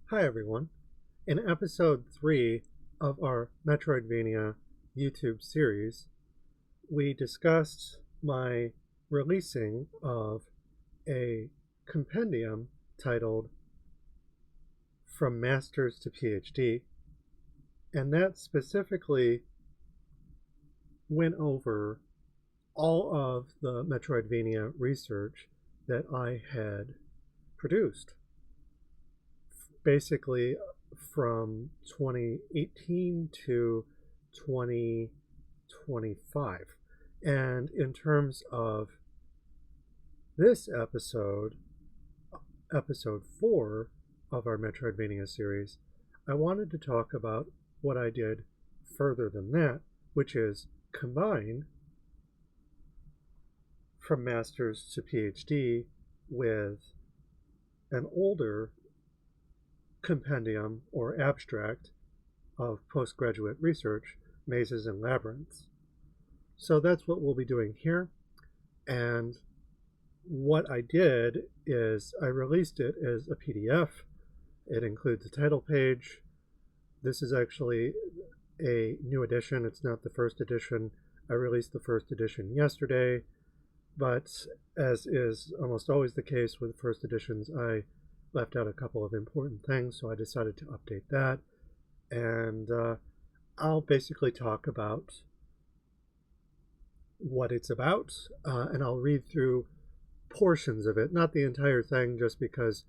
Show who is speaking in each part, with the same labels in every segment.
Speaker 1: Hi everyone. In episode 3 of our Metroidvania YouTube series, we discussed my releasing of a compendium titled From Masters to PhD, and that specifically went over all of the Metroidvania research that I had produced. Basically from 2018 to 2025. And in terms of this episode 4 of our Metroidvania series, I wanted to talk about what I did further than that, which is combine From Masters to PhD with an older compendium or abstract of postgraduate research, mazes and labyrinths. So that's what we'll be doing here. And what I did is I released it as a PDF. It includes a title page. This is actually a new edition. It's not the first edition. I released the first edition yesterday, but as is almost always the case with first editions, I left out a couple of important things, so I decided to update that. And I'll basically talk about what it's about, and I'll read through portions of it, not the entire thing, just because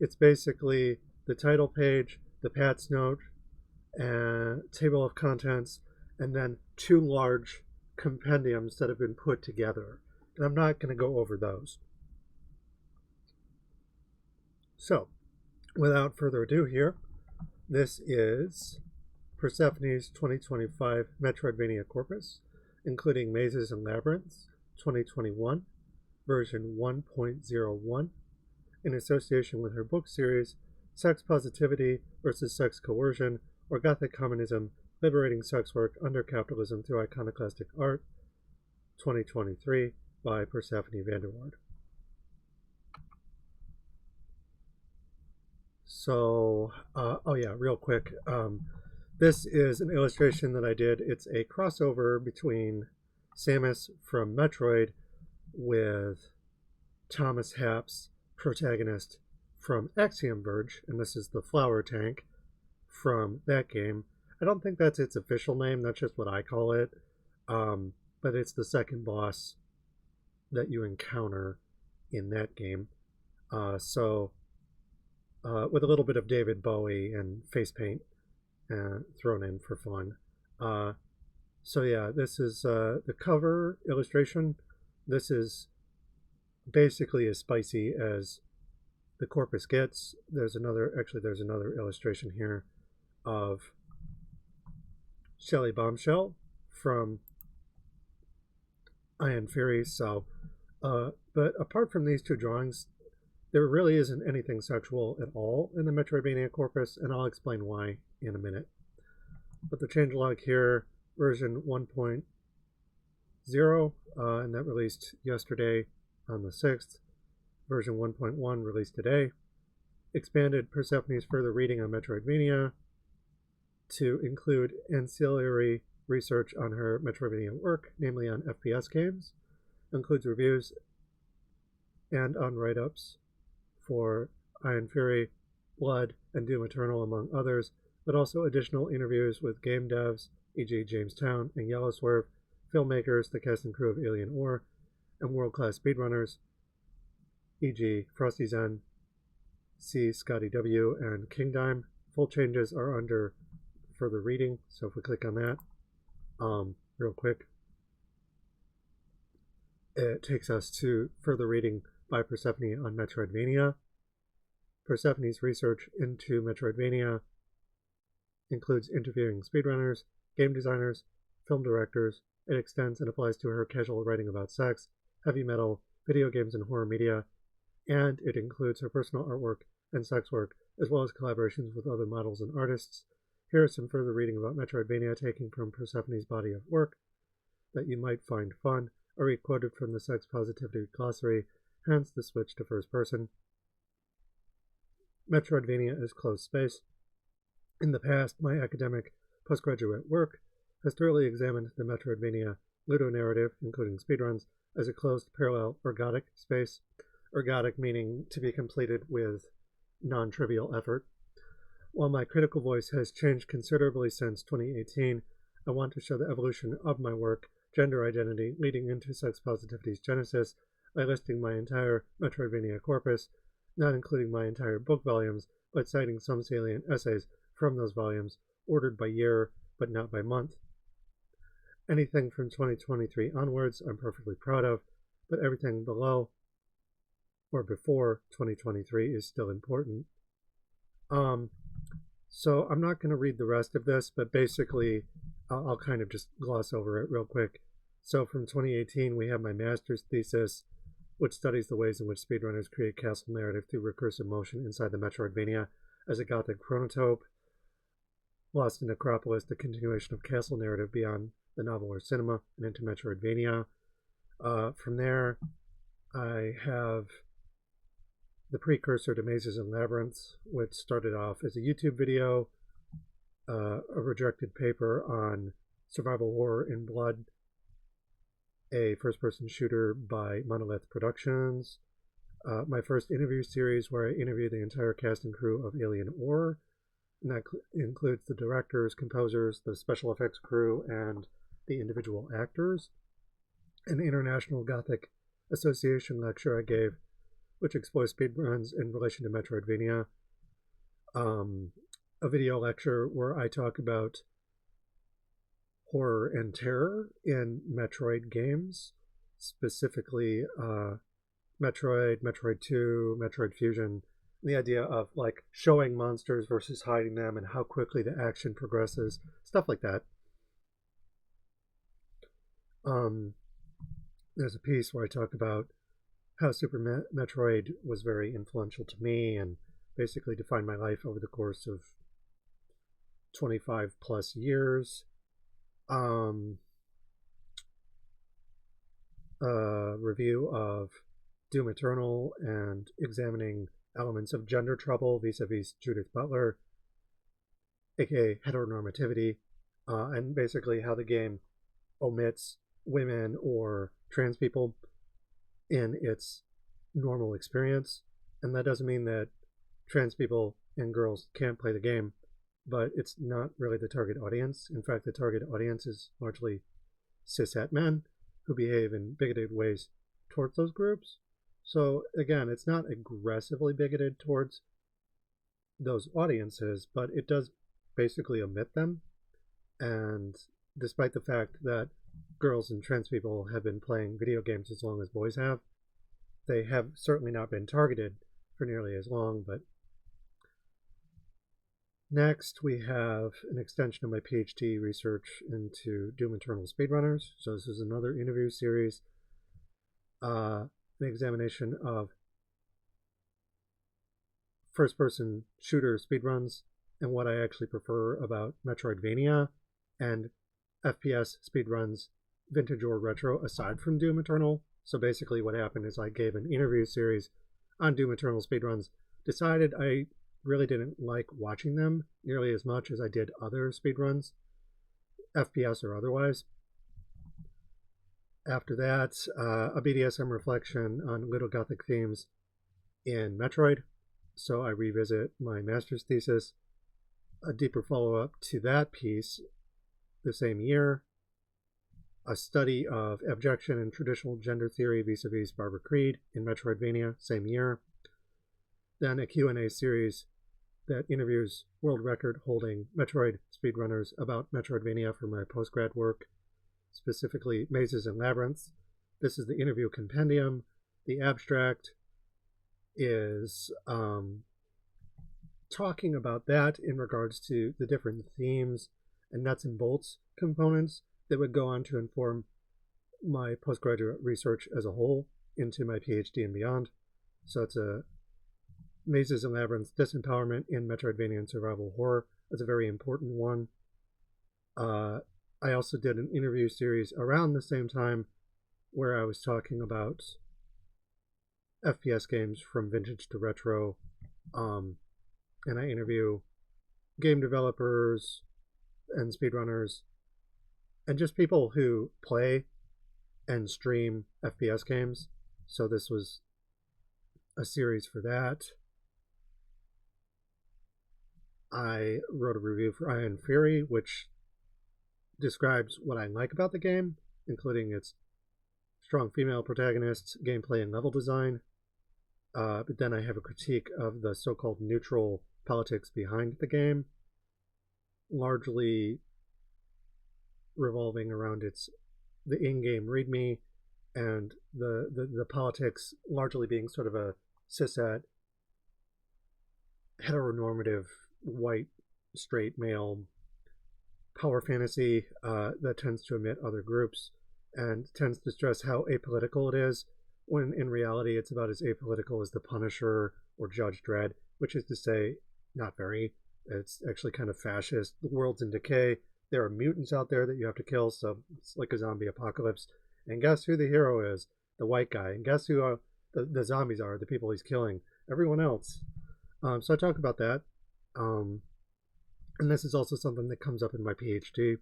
Speaker 1: it's basically the title page, the Pat's note, and table of contents, and then two large compendiums that have been put together. And I'm not going to go over those. So, without further ado here, this is Persephone's 2025 Metroidvania Corpus, including Mazes and Labyrinths, 2021, version 1.01, in association with her book series, Sex Positivity versus Sex Coercion, or Gothic Communism, Liberating Sex Work under Capitalism through Iconoclastic Art, 2023, by Persephone van der Waard. So, real quick. This is an illustration that I did. It's a crossover between Samus from Metroid with Thomas Happ's protagonist from Axiom Verge, and this is the flower tank from that game. I don't think that's its official name, that's just what I call it, but it's the second boss that you encounter in that game. With a little bit of David Bowie and face paint thrown in for fun. This is the cover illustration. This is basically as spicy as the corpus gets. There's another illustration here of Shelly Bombshell from Iron Fury. But apart from these two drawings, there really isn't anything sexual at all in the Metroidvania Corpus, and I'll explain why in a minute. But the changelog here, version 1.0, and that released yesterday on the 6th. Version 1.1 released today. Expanded Persephone's further reading on Metroidvania to include ancillary research on her Metroidvania work, namely on FPS games. Includes reviews and on write-ups for Iron Fury, Blood, and Doom Eternal, among others, but also additional interviews with game devs, e.g. Jamestown and Yellow Swerve, filmmakers, the cast and crew of Alien Ore, and world-class speedrunners, e.g. Frosty Zen, C. Scotty W., and King Dime. Full changes are under further reading, so if we click on that, real quick, it takes us to further reading by Persephone on Metroidvania. Persephone's research into Metroidvania includes interviewing speedrunners, game designers, film directors. It extends and applies to her casual writing about sex, heavy metal, video games, and horror media, and it includes her personal artwork and sex work, as well as collaborations with other models and artists. Here is some further reading about Metroidvania taken from Persephone's body of work that you might find fun. I read quoted from the Sex Positivity Glossary, hence the switch to first person. Metroidvania is closed space. In the past, my academic postgraduate work has thoroughly examined the Metroidvania ludonarrative, including speedruns, as a closed parallel ergodic space. Ergodic meaning to be completed with non-trivial effort. While my critical voice has changed considerably since 2018, I want to show the evolution of my work, gender identity, leading into sex positivity's genesis, by listing my entire Metroidvania corpus, not including my entire book volumes, but citing some salient essays from those volumes, ordered by year, but not by month. Anything from 2023 onwards I'm perfectly proud of, but everything below or before 2023 is still important. So I'm not going to read the rest of this, but basically I'll kind of just gloss over it real quick. So from 2018, we have my master's thesis, which studies the ways in which speedrunners create castle narrative through recursive motion inside the Metroidvania as a Gothic chronotope. Lost in Necropolis, the continuation of castle narrative beyond the novel or cinema and into Metroidvania. From there, I have the precursor to Mazes and Labyrinths, which started off as a YouTube video, a rejected paper on survival horror in blood, a first-person shooter by Monolith Productions, my first interview series where I interview the entire cast and crew of Alien Ore, and that includes the directors, composers, the special effects crew, and the individual actors. An International Gothic Association lecture I gave, which explores speedruns in relation to Metroidvania. A video lecture where I talk about horror and terror in Metroid games, specifically Metroid, Metroid 2, Metroid Fusion, the idea of like showing monsters versus hiding them and how quickly the action progresses, stuff like that. There's a piece where I talk about how Super Metroid was very influential to me and basically defined my life over the course of 25 plus years. Review of Doom Eternal and examining elements of gender trouble vis-a-vis Judith Butler, aka heteronormativity, and basically how the game omits women or trans people in its normal experience. And that doesn't mean that trans people and girls can't play the game, but it's not really the target audience. In fact, the target audience is largely cishet men who behave in bigoted ways towards those groups. So again, it's not aggressively bigoted towards those audiences, but it does basically omit them. And despite the fact that girls and trans people have been playing video games as long as boys have, they have certainly not been targeted for nearly as long. But next, we have an extension of my PhD research into Doom Eternal speedrunners. So this is another interview series, an examination of first-person shooter speedruns and what I actually prefer about Metroidvania and FPS speedruns, vintage or retro, aside from Doom Eternal. So basically what happened is I gave an interview series on Doom Eternal speedruns, decided I really didn't like watching them nearly as much as I did other speedruns, FPS or otherwise. After that, a BDSM reflection on little Gothic themes in Metroid. So I revisit my master's thesis, a deeper follow-up to that piece the same year, a study of abjection and traditional gender theory vis-a-vis Barbara Creed in Metroidvania, same year. Then a Q&A series that interviews world record holding Metroid speedrunners about Metroidvania for my postgrad work, specifically Mazes and Labyrinths. This is the interview compendium. The abstract is talking about that in regards to the different themes and nuts and bolts components that would go on to inform my postgraduate research as a whole into my PhD and beyond. So it's a Mazes and Labyrinths, Disempowerment in Metroidvania and Survival Horror. That's a very important one. I also did an interview series around the same time where I was talking about FPS games from vintage to retro, and I interview game developers and speedrunners and just people who play and stream FPS games. So this was a series for that. I wrote a review for Iron Fury, which describes what I like about the game, including its strong female protagonists, gameplay, and level design. But then I have a critique of the so-called neutral politics behind the game, largely revolving around the in-game readme and the politics largely being sort of a cishet, heteronormative, white, straight male power fantasy that tends to omit other groups and tends to stress how apolitical it is, when in reality it's about as apolitical as the Punisher or Judge Dredd, which is to say, not very. It's actually kind of fascist. The world's in decay. There are mutants out there that you have to kill, so it's like a zombie apocalypse. And guess who the hero is? The white guy. And guess who the zombies are? The people he's killing. Everyone else. So I talk about that. And this is also something that comes up in my PhD.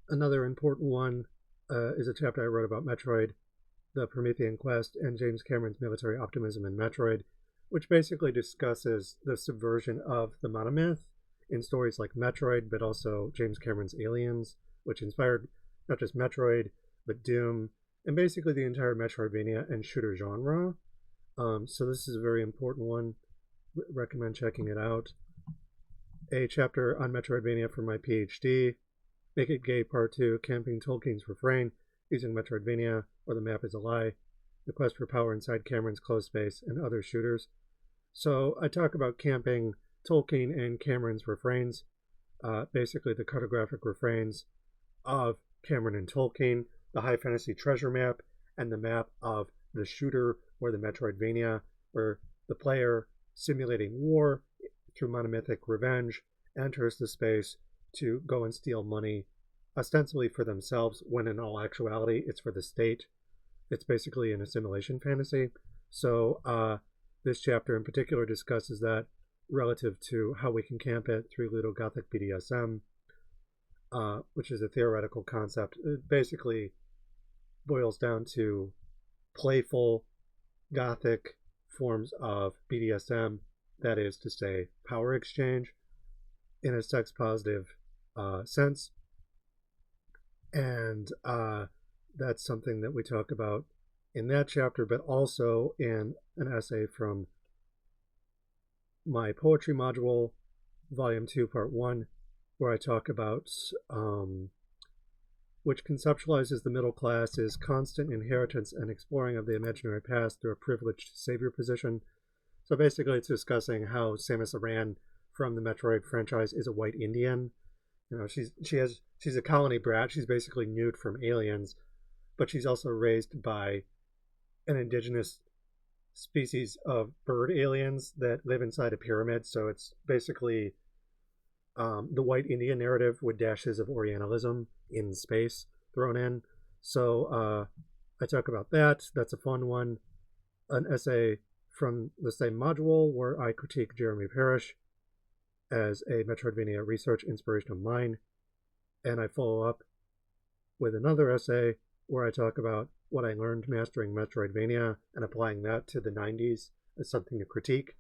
Speaker 1: Another important one is a chapter I wrote about Metroid, the Promethean Quest, and James Cameron's military optimism in Metroid, which basically discusses the subversion of the monomyth in stories like Metroid, but also James Cameron's Aliens, which inspired not just Metroid, but Doom, and basically the entire Metroidvania and shooter genre. So this is a very important one. Recommend checking it out. A chapter on Metroidvania for my PhD, Make It Gay Part 2, Camping Tolkien's Refrain, Using Metroidvania, or The Map is a Lie, The Quest for Power Inside Cameron's Closed Space, and Other Shooters. So I talk about camping Tolkien and Cameron's refrains, basically the cartographic refrains of Cameron and Tolkien, the high fantasy treasure map, and the map of the shooter or the Metroidvania, where the player, simulating war through monomythic revenge, enters the space to go and steal money, ostensibly for themselves, when in all actuality it's for the state. It's basically an assimilation fantasy. So this chapter in particular discusses that relative to how we can camp it through ludogothic BDSM, which is a theoretical concept. It basically boils down to playful gothic forms of BDSM, that is to say, power exchange in a sex positive sense. And that's something that we talk about in that chapter, but also in an essay from my poetry module, volume 2, part 1, where I talk about which conceptualizes the middle class as constant inheritance and exploring of the imaginary past through a privileged savior position. So basically it's discussing how Samus Aran from the Metroid franchise is a white Indian. You know, she's a colony brat. She's basically nude from aliens, but she's also raised by an indigenous species of bird aliens that live inside a pyramid. So it's basically the white Indian narrative with dashes of Orientalism in space thrown in. So I talk about that. That's a fun one. An essay from the same module where I critique Jeremy Parish as a Metroidvania research inspiration of mine. And I follow up with another essay where I talk about what I learned mastering Metroidvania and applying that to the 90s as something to critique.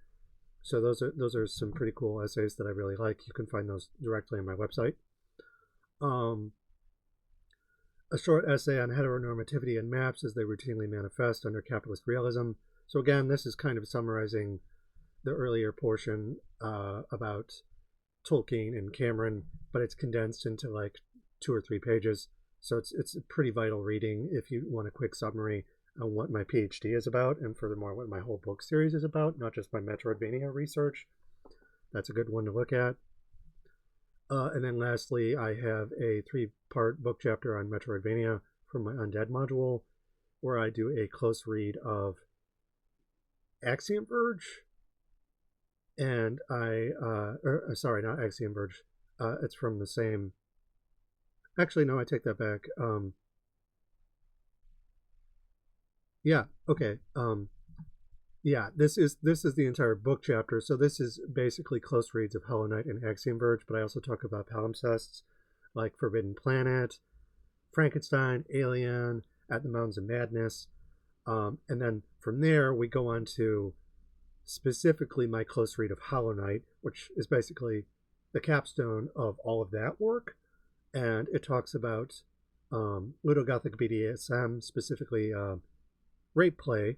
Speaker 1: So those are some pretty cool essays that I really like. You can find those directly on my website. A short essay on heteronormativity and maps as they routinely manifest under capitalist realism. So again, this is kind of summarizing the earlier portion about Tolkien and Cameron, but it's condensed into like 2 or 3 pages. So it's a pretty vital reading if you want a quick summary on what my PhD is about, and furthermore what my whole book series is about, not just my Metroidvania research. That's a good one to look at. And then lastly, I have a 3-part book chapter on Metroidvania from my Undead module, where I do a close read of Axiom Verge. And sorry, not Axiom Verge. It's from the same... Actually, no, I take that back. Yeah, okay. Yeah, this is the entire book chapter. So this is basically close reads of Hollow Knight and Axiom Verge, but I also talk about palimpsests like Forbidden Planet, Frankenstein, Alien, At the Mountains of Madness. And then from there, we go on to specifically my close read of Hollow Knight, which is basically the capstone of all of that work. And it talks about Ludogothic BDSM, specifically rape play,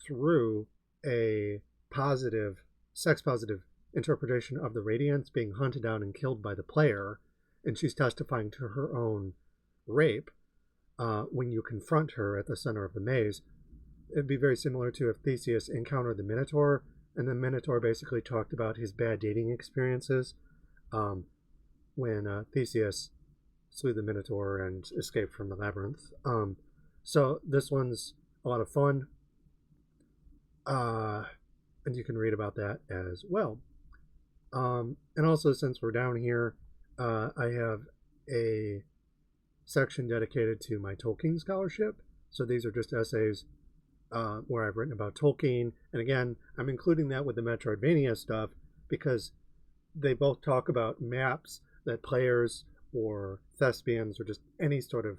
Speaker 1: through a positive, sex positive interpretation of the Radiance being hunted down and killed by the player. And she's testifying to her own rape when you confront her at the center of the maze. It'd be very similar to if Theseus encountered the Minotaur, and the Minotaur basically talked about his bad dating experiences when Theseus slew the Minotaur and escaped from the labyrinth. So this one's a lot of fun, and you can read about that as well. And also, since we're down here, I have a section dedicated to my Tolkien scholarship. So these are just essays where I've written about Tolkien. And again, I'm including that with the Metroidvania stuff because they both talk about maps that players or thespians or just any sort of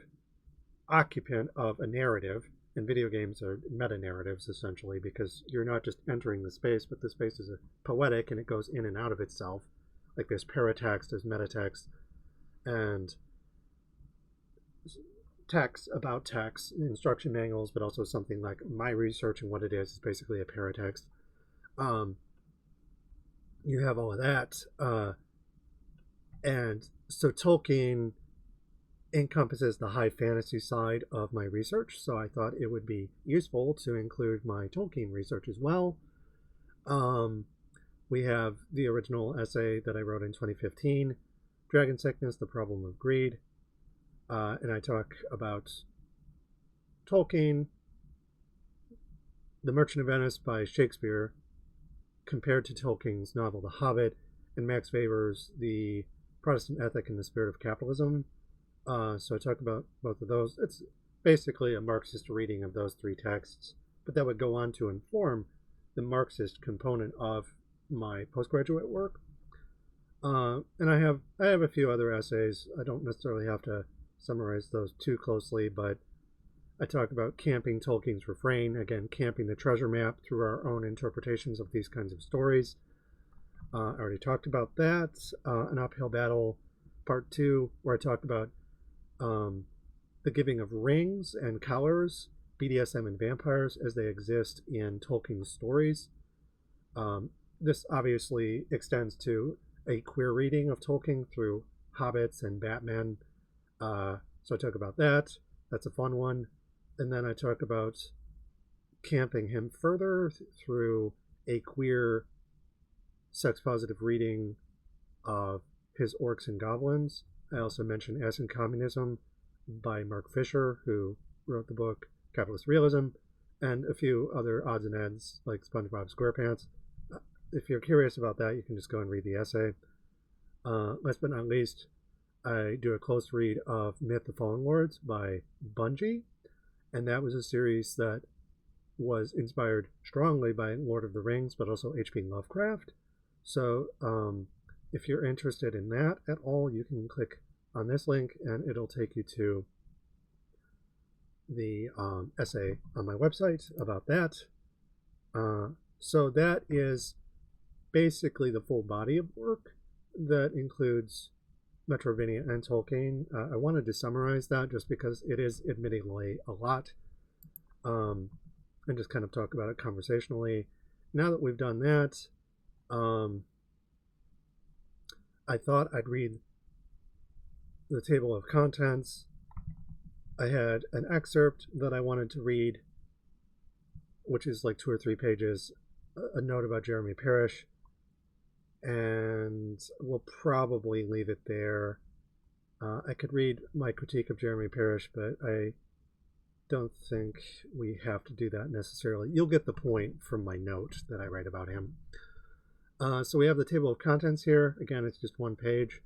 Speaker 1: occupant of a narrative, and video games are meta-narratives essentially, because you're not just entering the space, but the space is poetic and it goes in and out of itself. Like there's paratext, there's metatext, and text about text, instruction manuals, but also something like my research and what it is basically a paratext. You have all of that. And so Tolkien encompasses the high fantasy side of my research, so I thought it would be useful to include my Tolkien research as well. We have the original essay that I wrote in 2015, Dragon Sickness, The Problem of Greed, and I talk about Tolkien, The Merchant of Venice by Shakespeare, compared to Tolkien's novel The Hobbit, and Max Weber's The Protestant Ethic and the Spirit of Capitalism. So I talk about both of those. It's basically a Marxist reading of those three texts, but that would go on to inform the Marxist component of my postgraduate work. And I have a few other essays. I don't necessarily have to summarize those too closely, but I talk about camping Tolkien's refrain, again, camping the treasure map through our own interpretations of these kinds of stories. I already talked about that. An Uphill Battle, Part 2, where I talked about the giving of rings and collars, BDSM and vampires as they exist in Tolkien's stories. This obviously extends to a queer reading of Tolkien through hobbits and Batman. So I talk about that. That's a fun one. And then I talk about camping him further through a queer sex-positive reading of his Orcs and Goblins. I also mentioned Anarcho-Communism by Mark Fisher, who wrote the book Capitalist Realism, and a few other odds and ends like SpongeBob SquarePants. If you're curious about that, you can just go and read the essay. Last but not least, I do a close read of Myth the Fallen Lords by Bungie, and that was a series that was inspired strongly by Lord of the Rings, but also H.P. Lovecraft. So if you're interested in that at all, you can click on this link and it'll take you to the essay on my website about that. So that is basically the full body of work that includes Metroidvania and Tolkien. I wanted to summarize that just because it is admittedly a lot, and just kind of talk about it conversationally. Now that we've done that, I thought I'd read the table of contents. I had an excerpt that I wanted to read, which is like 2 or 3 pages, a note about Jeremy Parish, and we'll probably leave it there. I could read my critique of Jeremy Parish, but I don't think we have to do that necessarily. You'll get the point from my note that I write about him. So we have the table of contents here. Again, it's just 1 page.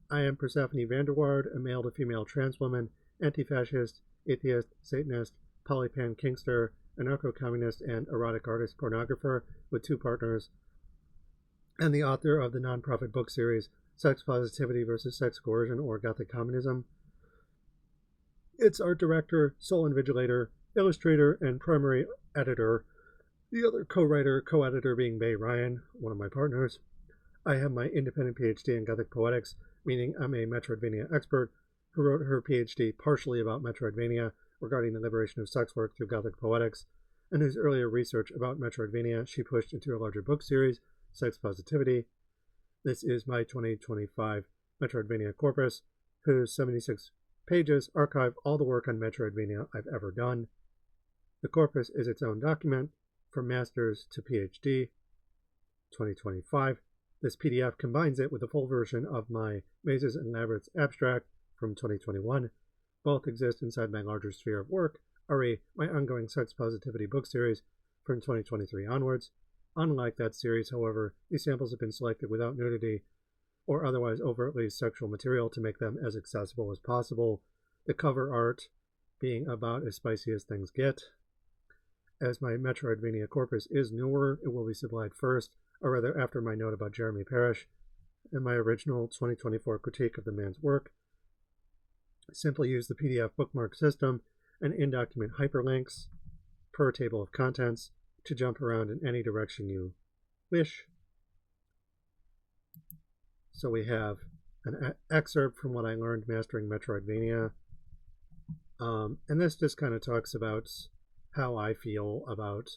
Speaker 1: I am Persephone Waard, a male to female trans woman, anti-fascist, atheist, Satanist, polypan kinkster, anarcho-communist and erotic artist pornographer with 2 partners, and the author of the nonprofit book series Sex Positivity versus Sex Coercion or Gothic Communism. Its art director, sole invigilator, illustrator, and primary editor. The other co-writer, co-editor being Bay Ryan, one of my partners. I have my independent PhD in Gothic poetics, meaning I'm a Metroidvania expert who wrote her PhD partially about Metroidvania regarding the liberation of sex work through Gothic poetics, and whose earlier research about Metroidvania she pushed into a larger book series, Sex Positivity. This is my 2025 Metroidvania Corpus, whose 76 pages archive all the work on Metroidvania I've ever done. The corpus is its own document, from master's to PhD, 2025. This PDF combines it with a full version of my Mazes and Labyrinths abstract from 2021. Both exist inside my larger sphere of work, re my ongoing Sex Positivity book series from 2023 onwards. Unlike that series, however, these samples have been selected without nudity or otherwise overtly sexual material to make them as accessible as possible, the cover art being about as spicy as things get. As my Metroidvania corpus is newer, it will be supplied first, or rather after my note about Jeremy Parish and my original 2024 critique of the man's work. Simply use the PDF bookmark system and in-document hyperlinks per table of contents to jump around in any direction you wish. So we have an excerpt from what I learned mastering Metroidvania. And this just kind of talks about how I feel about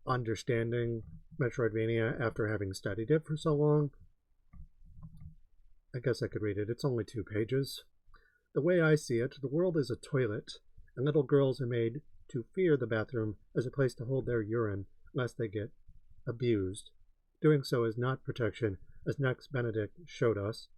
Speaker 1: understanding Metroidvania after having studied it for so long. I guess I could read it. It's only 2 pages. The way I see it, the world is a toilet, and little girls are made to fear the bathroom as a place to hold their urine, lest they get abused. Doing so is not protection, as Nex Benedict showed us.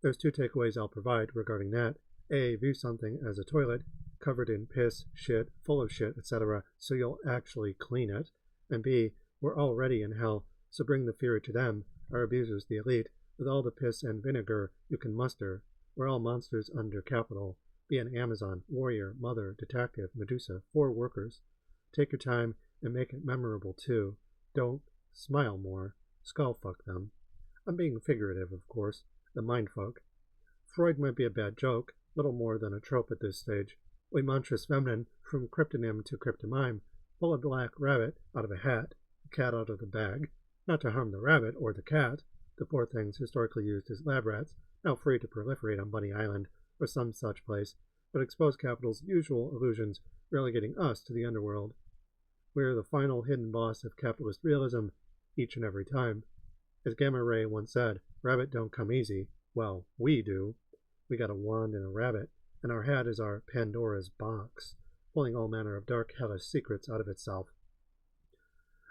Speaker 1: There's 2 takeaways I'll provide regarding that. A, view something as a toilet, covered in piss, shit, full of shit, etc., so you'll actually clean it. And B, we're already in hell, so bring the fury to them, our abusers, the elite, with all the piss and vinegar you can muster. We're all monsters under capital. Be an Amazon, warrior, mother, detective, Medusa, 4 workers. Take your time and make it memorable too. Don't smile more. Skull fuck them. I'm being figurative, of course. The mindfuck. Freud might be a bad joke, little more than a trope at this stage. We monstrous feminine, from cryptonym to cryptomime, pull a black rabbit out of a hat, a cat out of the bag, not to harm the rabbit or the cat, the poor things historically used as lab rats, now free to proliferate on Bunny Island or some such place, but expose capital's usual illusions, relegating us to the underworld. We're the final hidden boss of capitalist realism, each and every time. As Gamma Ray once said, rabbit don't come easy. Well, we do. We got a wand and a rabbit, and our hat is our Pandora's box, pulling all manner of dark, hellish secrets out of itself.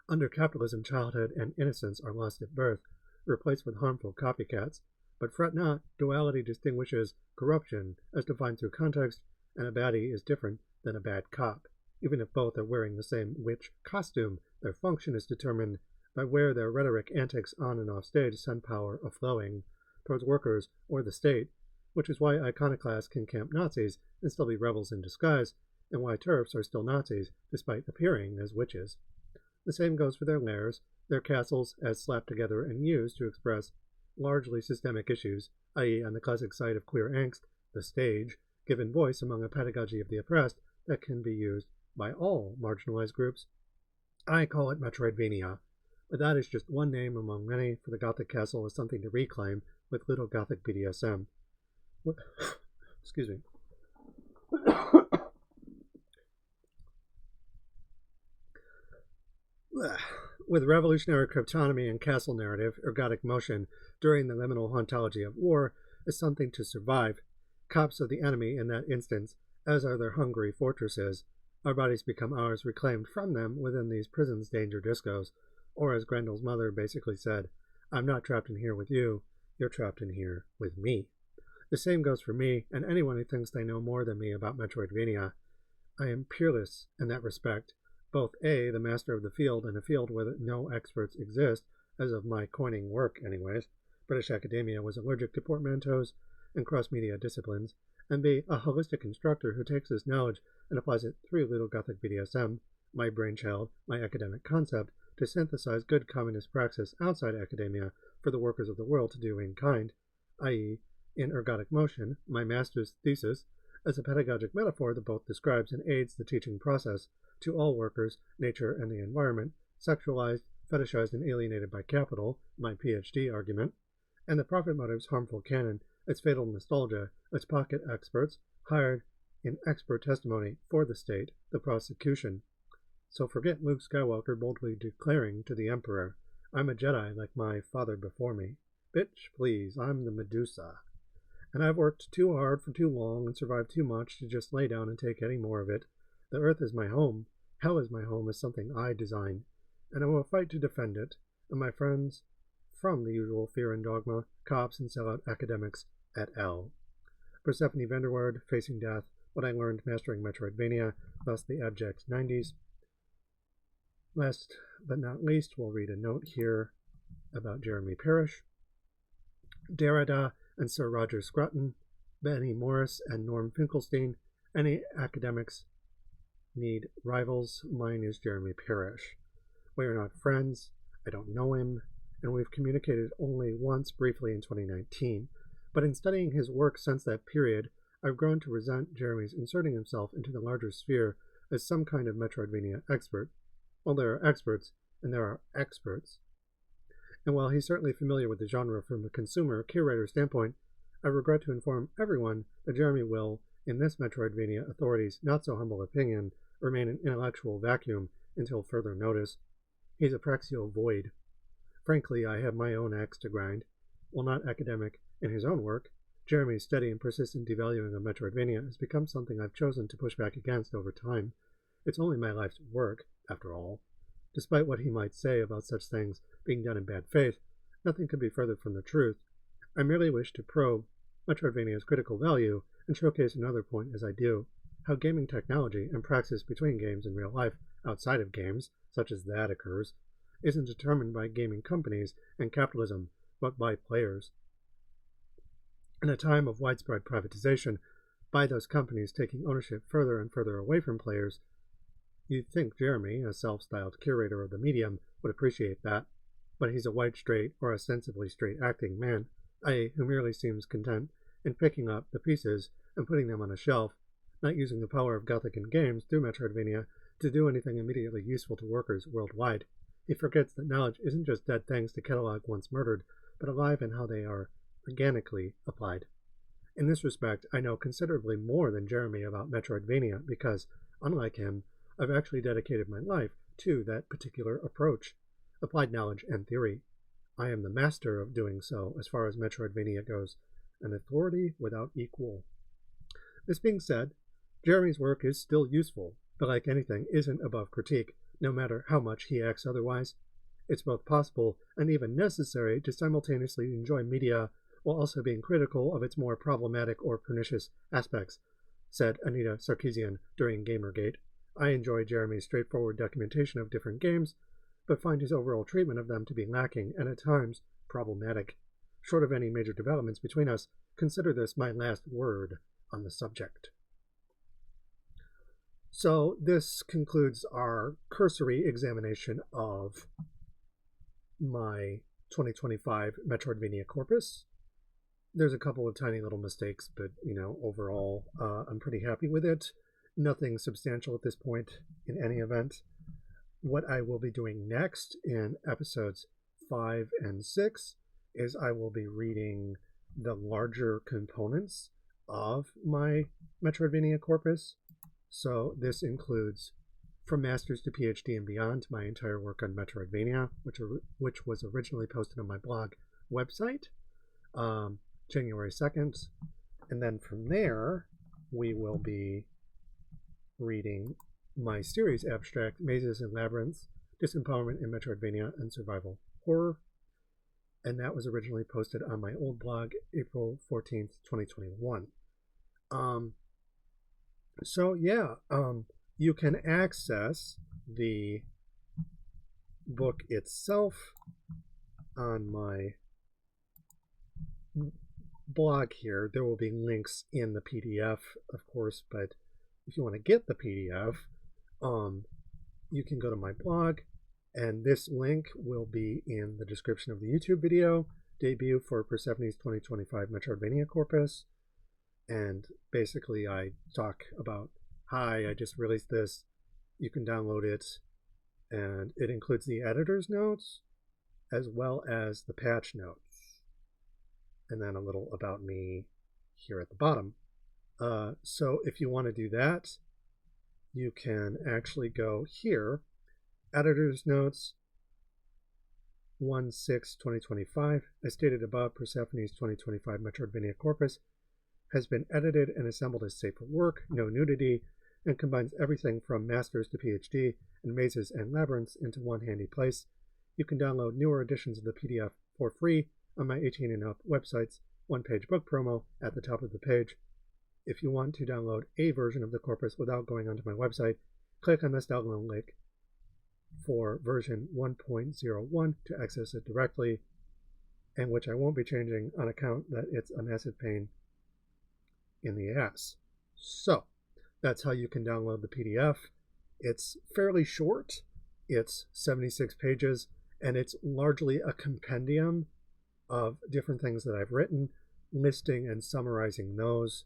Speaker 1: Under capitalism, childhood and innocence are lost at birth, replaced with harmful copycats. But fret not, duality distinguishes corruption as defined through context, and a baddie is different than a bad cop. Even if both are wearing the same witch costume, their function is determined by where their rhetoric antics on and off stage send power a-flowing towards workers or the state, which is why iconoclasts can camp Nazis and still be rebels in disguise, and why TERFs are still Nazis despite appearing as witches. The same goes for their lairs, their castles as slapped together and used to express largely systemic issues, i.e. on the classic side of queer angst, the stage, given voice among a pedagogy of the oppressed that can be used by all marginalized groups. I call it Metroidvania, but that is just one name among many for the Gothic castle as something to reclaim with little Gothic BDSM. Excuse me. With revolutionary cryptonomy and castle narrative, ergodic motion during the liminal hauntology of war is something to survive. Cops are the enemy in that instance, as are their hungry fortresses. Our bodies become ours, reclaimed from them within these prisons danger discos. Or as Grendel's mother basically said, I'm not trapped in here with you, you're trapped in here with me. The same goes for me and anyone who thinks they know more than me about Metroidvania. I am peerless in that respect, both A, the master of the field in a field where no experts exist, as of my coining work anyways. British academia was allergic to portmanteaus and cross-media disciplines, and B, a holistic instructor who takes this knowledge and applies it through Little Gothic BDSM, my brainchild, my academic concept, to synthesize good communist praxis outside academia for the workers of the world to do in kind, i.e., in ergodic motion, my master's thesis, as a pedagogic metaphor that both describes and aids the teaching process to all workers, nature, and the environment, sexualized, fetishized, and alienated by capital, my PhD argument, and the profit motive's harmful canon, its fatal nostalgia, its pocket experts, hired in expert testimony for the state, the prosecution. So forget Luke Skywalker boldly declaring to the Emperor, I'm a Jedi like my father before me. Bitch, please, I'm the Medusa. And I've worked too hard for too long and survived too much to just lay down and take any more of it. The earth is my home. Hell is my home is something I design. And I will fight to defend it. And my friends from the usual fear and dogma, cops and sellout academics et al. Persephone Vanderwaard, Facing Death, What I Learned Mastering Metroidvania, thus the abject 90s. Last but not least, we'll read a note here about Jeremy Parish. Derrida and Sir Roger Scruton, Benny Morris and Norm Finkelstein. Any academics need rivals. Mine is Jeremy Parish. We are not friends. I don't know him, and we've communicated only once briefly in 2019. But in studying his work since that period, I've grown to resent Jeremy's inserting himself into the larger sphere as some kind of Metroidvania expert. Well, there are experts, and there are experts. And while he's certainly familiar with the genre from a consumer curator standpoint, I regret to inform everyone that Jeremy will, in this Metroidvania authority's not-so-humble opinion, remain an intellectual vacuum until further notice. He's a praxial void. Frankly, I have my own axe to grind. While not academic in his own work, Jeremy's steady and persistent devaluing of Metroidvania has become something I've chosen to push back against over time. It's only my life's work, after all. Despite what he might say about such things being done in bad faith, nothing could be further from the truth. I merely wish to probe Metroidvania's critical value and showcase another point as I do, how gaming technology and praxis between games and real life outside of games, such as that occurs, isn't determined by gaming companies and capitalism, but by players. In a time of widespread privatization, by those companies taking ownership further and further away from players, you'd think Jeremy, a self-styled curator of the medium, would appreciate that, but he's a white, straight, or ostensibly straight-acting man, who merely seems content in picking up the pieces and putting them on a shelf, not using the power of Gothic in games through Metroidvania to do anything immediately useful to workers worldwide. He forgets that knowledge isn't just dead things to catalog once murdered, but alive in how they are organically applied. In this respect, I know considerably more than Jeremy about Metroidvania because, unlike him, I've actually dedicated my life to that particular approach, applied knowledge and theory. I am the master of doing so as far as Metroidvania goes, an authority without equal. This being said, Jeremy's work is still useful, but like anything, isn't above critique, no matter how much he acts otherwise. It's both possible and even necessary to simultaneously enjoy media while also being critical of its more problematic or pernicious aspects, said Anita Sarkeesian during Gamergate. I enjoy Jeremy's straightforward documentation of different games, but find his overall treatment of them to be lacking and at times problematic. Short of any major developments between us, consider this my last word on the subject. So this concludes our cursory examination of my 2025 Metroidvania Corpus. There's a couple of tiny little mistakes, but, overall, I'm pretty happy with it. Nothing substantial at this point in any event. What I will be doing next in episodes 5 and 6 is I will be reading the larger components of my Metroidvania Corpus. So this includes From Masters to PhD and Beyond, my entire work on Metroidvania, which was originally posted on my blog website, January 2nd. And then from there, we will be reading my series abstract, Mazes and Labyrinths, Disempowerment in Metroidvania and Survival Horror. And that was originally posted on my old blog, April 14th, 2021. You can access the book itself on my blog here. There will be links in the PDF, of course, but if you want to get the PDF, you can go to my blog, and this link will be in the description of the YouTube video, debut for Persephone's 2025 Metroidvania Corpus. And basically I talk about, hi, I just released this, you can download it, and it includes the editor's notes as well as the patch notes, and then a little about me here at the bottom. So if you want to do that, you can actually go here, editor's notes 1/6/2025. As stated above, Persephone's 2025 Metroidvania Corpus has been edited and assembled as safe for work, no nudity, and combines everything from masters to PhD and mazes and labyrinths into one handy place. You can download newer editions of the PDF for free on my 18 and up website's one-page book promo at the top of the page. If you want to download a version of the corpus without going onto my website, click on this download link for version 1.01 to access it directly, and which I won't be changing on account that it's a massive pain in the ass. So that's how you can download the PDF. It's fairly short. It's 76 pages, and it's largely a compendium of different things that I've written, listing and summarizing those,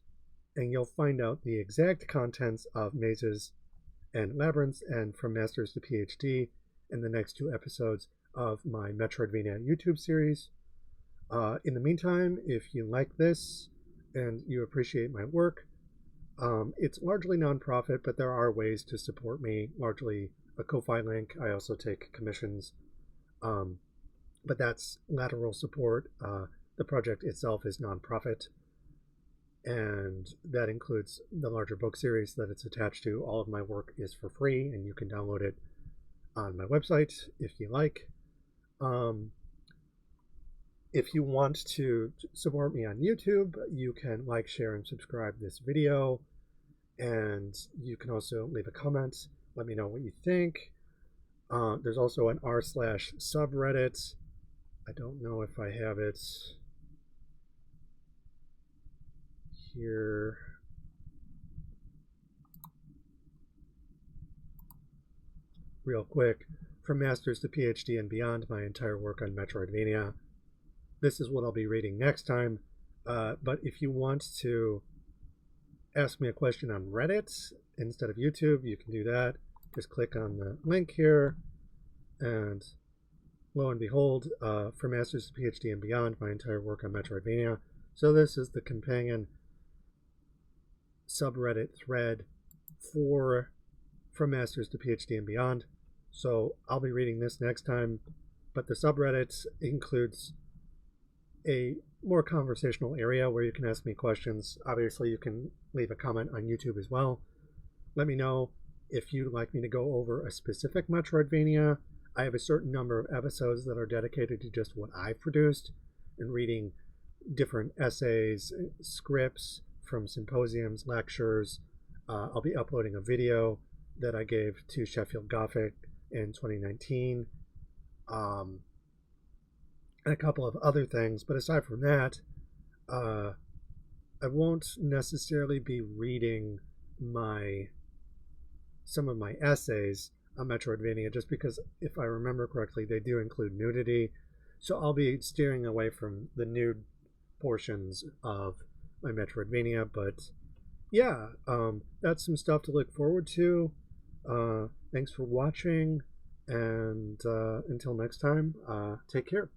Speaker 1: and you'll find out the exact contents of mazes and labyrinths and from masters to PhD in the next 2 episodes of my Metroidvania YouTube series. In the meantime, if you like this and you appreciate my work, it's largely nonprofit, but there are ways to support me, largely a Ko-Fi link. I also take commissions, but that's lateral support. The project itself is nonprofit, and that includes the larger book series that it's attached to. All of my work is for free, and you can download it on my website if you like. If you want to support me on YouTube, you can like, share, and subscribe this video. And you can also leave a comment. Let me know what you think. There's also an r/subreddit. I don't know if I have it here. Real quick, from Masters to PhD and beyond, my entire work on Metroidvania. This is what I'll be reading next time. But if you want to ask me a question on Reddit instead of YouTube, you can do that. Just click on the link here, and lo and behold, from Masters to PhD and beyond, my entire work on Metroidvania. So this is the companion subreddit thread for from Masters to PhD and beyond. So I'll be reading this next time, but the subreddit includes a more conversational area where you can ask me questions. Obviously, you can leave a comment on YouTube as well. Let me know if you'd like me to go over a specific Metroidvania. I have a certain number of episodes that are dedicated to just what I've produced and reading different essays, scripts from symposiums, lectures. I'll be uploading a video that I gave to Sheffield Gothic in 2019. And a couple of other things, but aside from that, I won't necessarily be reading some of my essays on Metroidvania, just because if I remember correctly, they do include nudity. So I'll be steering away from the nude portions of my Metroidvania. But yeah, that's some stuff to look forward to. Thanks for watching, and until next time, take care.